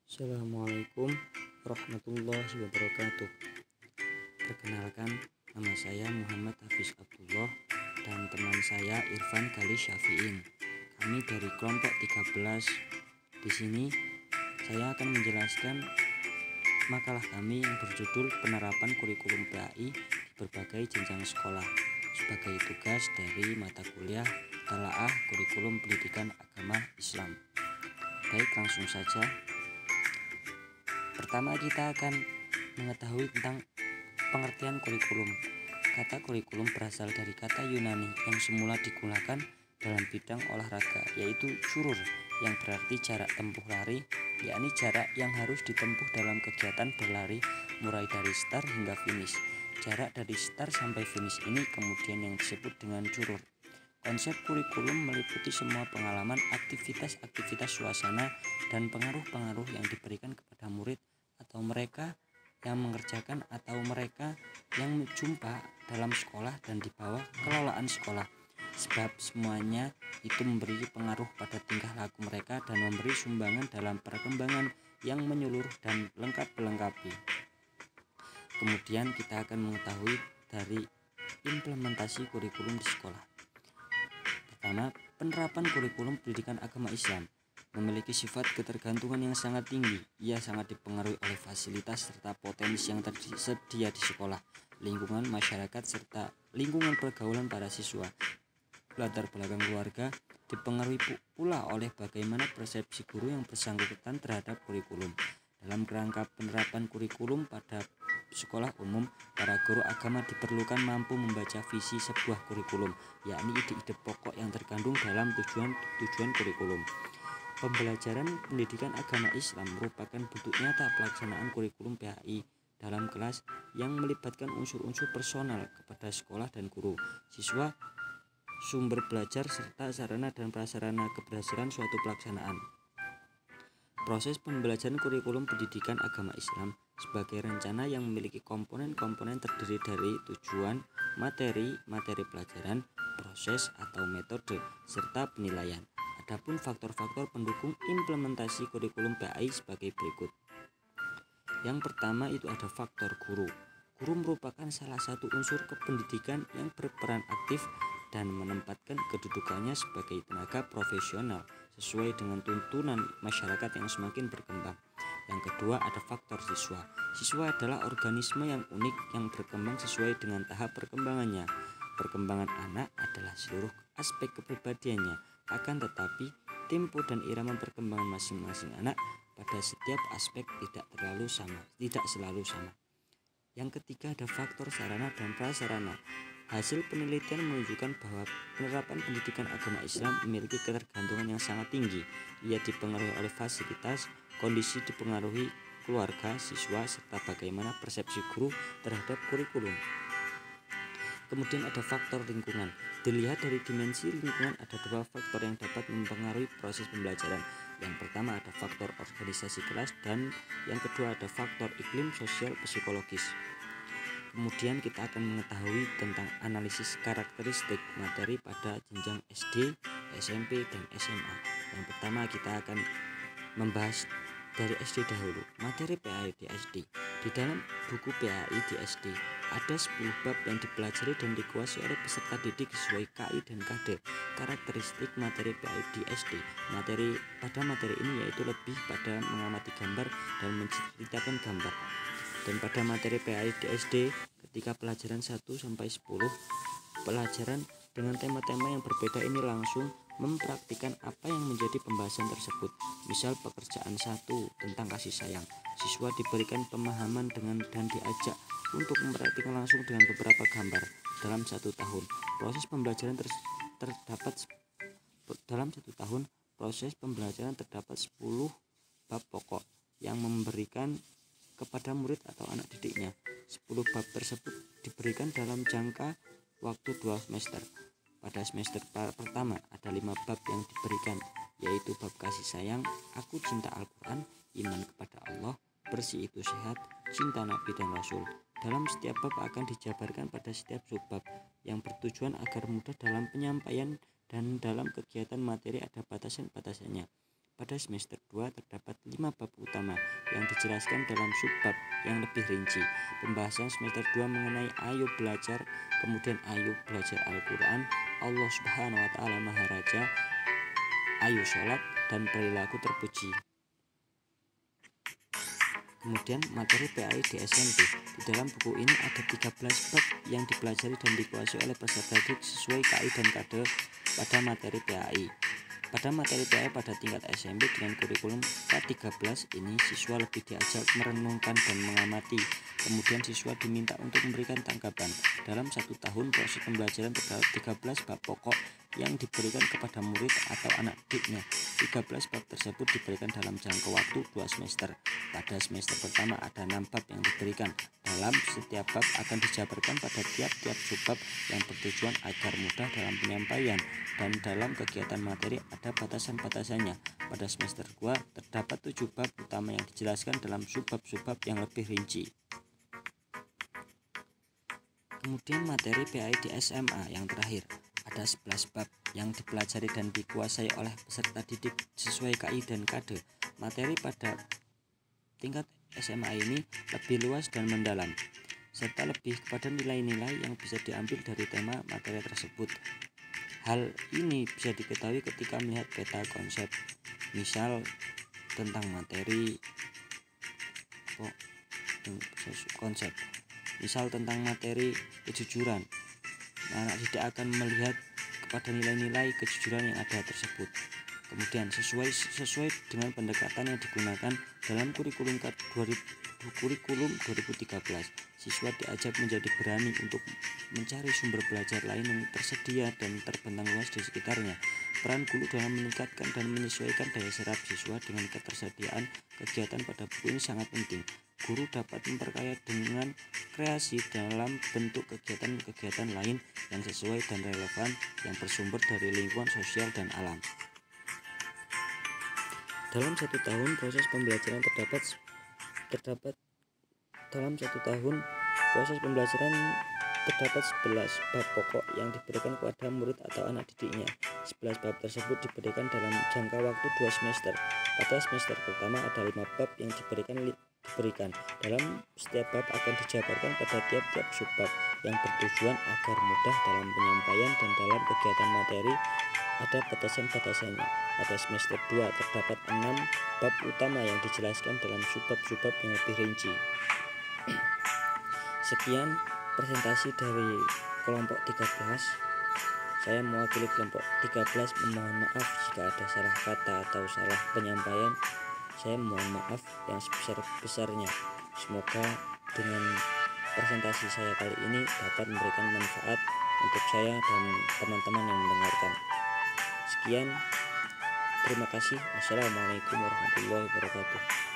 Assalamualaikum warahmatullahi wabarakatuh. Perkenalkan, nama saya Muhammad Hafiz Abdullah dan teman saya Irfan Khalil Syafi'in. Kami dari kelompok 13. Di sini saya akan menjelaskan makalah kami yang berjudul Penerapan Kurikulum PAI di berbagai jenjang sekolah sebagai tugas dari mata kuliah Talaah Kurikulum Pendidikan Agama Islam. Baik, langsung saja. Pertama, kita akan mengetahui tentang pengertian kurikulum. Kata kurikulum berasal dari kata Yunani yang semula digunakan dalam bidang olahraga, yaitu curur, yang berarti jarak tempuh lari, yakni jarak yang harus ditempuh dalam kegiatan berlari mulai dari start hingga finish. Jarak dari start sampai finish ini kemudian yang disebut dengan curur. Konsep kurikulum meliputi semua pengalaman, aktivitas-aktivitas suasana, dan pengaruh-pengaruh yang diberikan kepada murid atau mereka yang mengerjakan atau mereka yang menjumpa dalam sekolah dan di bawah kelolaan sekolah. Sebab semuanya itu memberi pengaruh pada tingkah laku mereka dan memberi sumbangan dalam perkembangan yang menyeluruh dan lengkap melengkapi. Kemudian kita akan mengetahui dari implementasi kurikulum di sekolah. Pertama, penerapan kurikulum pendidikan agama Islam memiliki sifat ketergantungan yang sangat tinggi. Ia sangat dipengaruhi oleh fasilitas serta potensi yang tersedia di sekolah, lingkungan masyarakat, serta lingkungan pergaulan para siswa. Latar belakang keluarga dipengaruhi pula oleh bagaimana persepsi guru yang bersangkutan terhadap kurikulum. Dalam kerangka penerapan kurikulum pada sekolah umum, para guru agama diperlukan mampu membaca visi sebuah kurikulum, yakni ide-ide pokok yang terkandung dalam tujuan kurikulum. Pembelajaran pendidikan agama Islam merupakan bentuk nyata pelaksanaan kurikulum PAI dalam kelas yang melibatkan unsur-unsur personal kepada sekolah dan guru, siswa, sumber belajar, serta sarana dan prasarana keberhasilan suatu pelaksanaan. Proses pembelajaran kurikulum pendidikan agama Islam sebagai rencana yang memiliki komponen-komponen terdiri dari tujuan, materi pelajaran, proses atau metode, serta penilaian. Adapun faktor-faktor pendukung implementasi kurikulum PAI sebagai berikut. Yang pertama itu ada faktor guru. Guru merupakan salah satu unsur kependidikan yang berperan aktif dan menempatkan kedudukannya sebagai tenaga profesional sesuai dengan tuntunan masyarakat yang semakin berkembang. Yang kedua ada faktor siswa. Siswa adalah organisme yang unik yang berkembang sesuai dengan tahap perkembangannya. Perkembangan anak adalah seluruh aspek kepribadiannya. Akan tetapi, tempo dan irama perkembangan masing-masing anak pada setiap aspek tidak selalu sama. Yang ketiga ada faktor sarana dan prasarana. Hasil penelitian menunjukkan bahwa penerapan pendidikan agama Islam memiliki ketergantungan yang sangat tinggi. Ia dipengaruhi oleh fasilitas, kondisi dipengaruhi keluarga, siswa, serta bagaimana persepsi guru terhadap kurikulum. Kemudian ada faktor lingkungan. Dilihat dari dimensi lingkungan ada dua faktor yang dapat mempengaruhi proses pembelajaran. Yang pertama ada faktor organisasi kelas dan yang kedua ada faktor iklim sosial psikologis. Kemudian kita akan mengetahui tentang analisis karakteristik materi pada jenjang SD, SMP, dan SMA. Yang pertama kita akan membahas dari SD dahulu. Materi PAI di SD. Di dalam buku PAI di SD ada 10 bab yang dipelajari dan dikuasai oleh peserta didik sesuai KI dan KD. Karakteristik materi PAI di SD. Pada materi ini yaitu lebih pada mengamati gambar dan menceritakan gambar. Dan pada materi PAI di SD ketika pelajaran 1 sampai 10, pelajaran dengan tema-tema yang berbeda ini langsung mempraktikkan apa yang menjadi pembahasan tersebut. Misal pekerjaan 1 tentang kasih sayang. Siswa diberikan pemahaman dan diajak untuk mempraktikkan langsung dengan beberapa gambar dalam 1 tahun. Dalam 1 tahun proses pembelajaran terdapat 10 bab pokok yang memberikan kepada murid atau anak didiknya. 10 bab tersebut diberikan dalam jangka waktu 2 semester. Pada semester pertama ada 5 bab yang diberikan, yaitu bab kasih sayang, aku cinta Al-Quran, iman kepada Allah, bersih itu sehat, cinta Nabi dan Rasul. Dalam setiap bab akan dijabarkan pada setiap subbab yang bertujuan agar mudah dalam penyampaian dan dalam kegiatan materi ada batasan-batasannya. Pada semester 2 terdapat 5 bab utama yang dijelaskan dalam subbab yang lebih rinci. Pembahasan semester 2 mengenai ayo belajar, kemudian ayo belajar Al-Quran, Allah Subhanahu wa Ta'ala Maha Raja, ayo sholat, dan perilaku terpuji. Kemudian materi PAI di SMP. Di dalam buku ini ada 13 bab yang dipelajari dan dikuasai oleh peserta didik sesuai KI dan KD pada materi PAI. Pada materi PAI pada tingkat SMP dengan kurikulum K13 ini, siswa lebih diajak merenungkan dan mengamati. Kemudian siswa diminta untuk memberikan tanggapan. Dalam 1 tahun proses pembelajaran terdapat 13 bab pokok yang diberikan kepada murid atau anak didiknya. 13 bab tersebut diberikan dalam jangka waktu 2 semester. Pada semester pertama ada 6 bab yang diberikan. Dalam setiap bab akan dijabarkan pada tiap-tiap subbab yang bertujuan agar mudah dalam penyampaian, dan dalam kegiatan materi ada batasan-batasannya. Pada semester 2 terdapat 7 bab utama yang dijelaskan dalam subbab-subbab yang lebih rinci. Kemudian materi PAI di SMA yang terakhir. Ada 11 bab yang dipelajari dan dikuasai oleh peserta didik sesuai KI dan KD. Materi pada tingkat SMA ini lebih luas dan mendalam, serta lebih kepada nilai-nilai yang bisa diambil dari tema materi tersebut. Hal ini bisa diketahui ketika melihat peta konsep, misal tentang materi konsep, misal tentang materi kejujuran. Anak didik akan melihat kepada nilai-nilai kejujuran yang ada tersebut. Kemudian sesuai dengan pendekatan yang digunakan dalam kurikulum 2013, siswa diajak menjadi berani untuk mencari sumber belajar lain yang tersedia dan terbentang luas di sekitarnya. Peran guru dalam meningkatkan dan menyesuaikan daya serap siswa dengan ketersediaan kegiatan pada buku ini sangat penting. Guru dapat memperkaya dengan kreasi dalam bentuk kegiatan-kegiatan lain yang sesuai dan relevan yang bersumber dari lingkungan sosial dan alam. Dalam 1 tahun proses pembelajaran terdapat 11 bab pokok yang diberikan kepada murid atau anak didiknya. 11 bab tersebut diberikan dalam jangka waktu 2 semester. Pada semester pertama ada 5 bab yang diberikan. Dalam setiap bab akan dijabarkan pada tiap-tiap subbab yang bertujuan agar mudah dalam penyampaian, dan dalam kegiatan materi ada batasan-batasannya. Pada semester 2 terdapat 6 bab utama yang dijelaskan dalam subbab-subbab yang lebih rinci. Sekian presentasi dari kelompok 13. Saya mewakili kelompok 13 memohon maaf jika ada salah kata atau salah penyampaian. Saya mohon maaf yang sebesar-besarnya. Semoga dengan presentasi saya kali ini dapat memberikan manfaat untuk saya dan teman-teman yang mendengarkan. Sekian, terima kasih. Wassalamualaikum warahmatullahi wabarakatuh.